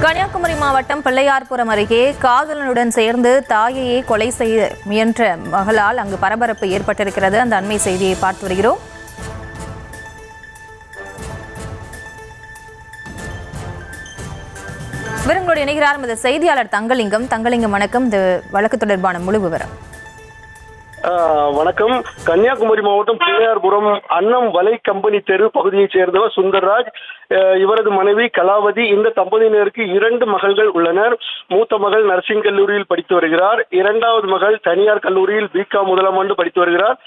கன்னியாகுமரி மாவட்டம் பிள்ளையார்புரம் அருகே காதலனுடன் சேர்ந்து தாயையே கொலை செய்ய முயன்ற மகளால் அங்கு பரபரப்பு ஏற்பட்டிருக்கிறது. அந்த அண்மை செய்தியை பார்த்து வருகிறோம். விவரங்களோடு இணைகிறார் இந்த செய்தியாளர் தங்கலிங்கம். வணக்கம். இந்த வழக்கு தொடர்பான முழு விவரம். வணக்கம். கன்னியாகுமரி மாவட்டம் பிள்ளையார்புரம் அன்னம் வலை கம்பெனி தெரு பகுதியைச் சேர்ந்தவர் சுந்தர்ராஜ், இவரது மனைவி கலாவதி. இந்த தம்பதியினருக்கு 2 மகள்கள் உள்ளனர். மூத்த மகள் நர்சிங் கல்லூரியில் படித்து வருகிறார். 2வது மகள் தனியார் கல்லூரியில் பிகாம் முதலாம் ஆண்டு படித்து வருகிறார்.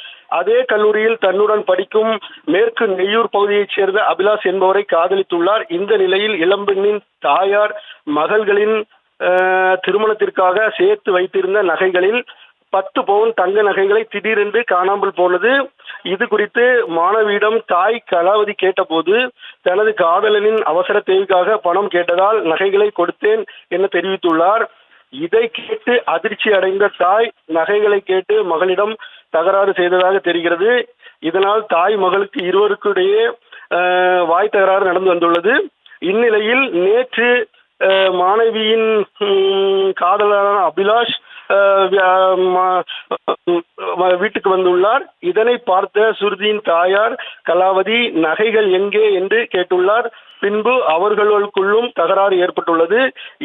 அதே கல்லூரியில் தன்னுடன் படிக்கும் மேற்கு நெய்யூர் பகுதியைச் சேர்ந்த அபிலாஷ் என்பவரை காதலித்துள்ளார். இந்த நிலையில் இளம்பெண்ணின் தாயார் மகள்களின் திருமணத்திற்காக சேர்த்து வைத்திருந்த நகைகளில் 10 பவுன் தங்க நகைகளை திடீரென்று காணாமல் போனது. இது குறித்து மாணவியிடம் தாய் கலாவதி கேட்டபோது தனது காதலனின் அவசர தேவைக்காக பணம் கேட்டதால் நகைகளை கொடுத்தேன் என தெரிவித்துள்ளார். இதை கேட்டு அதிர்ச்சி அடைந்த தாய் நகைகளை கேட்டு மகளிடம் தகராறு செய்ததாக தெரிகிறது. இதனால் தாய் மகளுக்கு இருவருக்கிடையே வாய் தகராறு நடந்து வந்துள்ளது. இந்நிலையில் நேற்று மாணவியின் காதலரான அபிலாஷ் வீட்டுக்கு வந்துள்ளார். இதனை பார்த்த சுருதியின் தாயார் கலாவதி நகைகள் எங்கே என்று கேட்டுள்ளார். பின்பு அவர்களுக்குள்ளும் தகராறு ஏற்பட்டுள்ளது.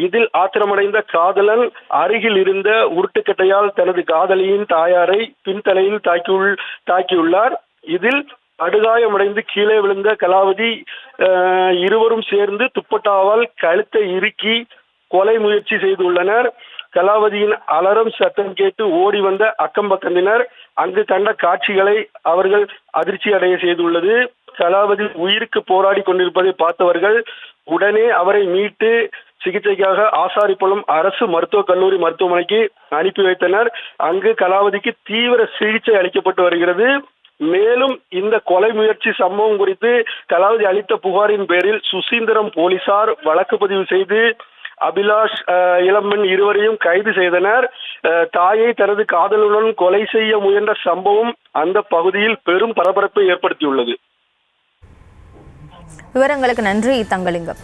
இதில் ஆத்திரமடைந்த காதலன் அருகில் இருந்த உருட்டுக்கட்டையால் தனது காதலியின் தாயாரை பின்தலையில் தாக்கியுள்ளார். இதில் படுகாயமடைந்து கீழே விழுந்த கலாவதி இருவரும் சேர்ந்து துப்பட்டாவால் கழுத்தை இறுக்கி கொலை முயற்சி செய்துள்ளனர். கலாவதியின் அலறம் சத்தம் கேட்டு ஓடி வந்த அக்கம்பக்கத்தினர் அங்கு கண்ட காட்சிகளை அவர்கள் அதிர்ச்சி அடைய செய்துள்ளது. கலாவதி உயிருக்கு போராடி கொண்டிருப்பதை பார்த்தவர்கள் உடனே அவரை மீட்டு சிகிச்சைக்காக ஆசாரிப்பள்ளம் அரசு மருத்துவக் கல்லூரி மருத்துவமனைக்கு அனுப்பி வைத்தனர். அங்கு கலாவதிக்கு தீவிர சிகிச்சை அளிக்கப்பட்டு வருகிறது. மேலும் இந்த கொலை முயற்சி சம்பவம் குறித்து கலாவதி அளித்த புகாரின் பேரில் சுசீந்திரம் போலீசார் வழக்கு பதிவு செய்து அபிலாஷ் இளம்பெண் இருவரையும் கைது செய்தனர். தாயை தனது காதலுடன் கொலை செய்ய முயன்ற சம்பவம் அந்த பகுதியில் பெரும் பரபரப்பை ஏற்படுத்தியுள்ளது. விவரங்களுக்கு நன்றி தங்கலிங்கம்.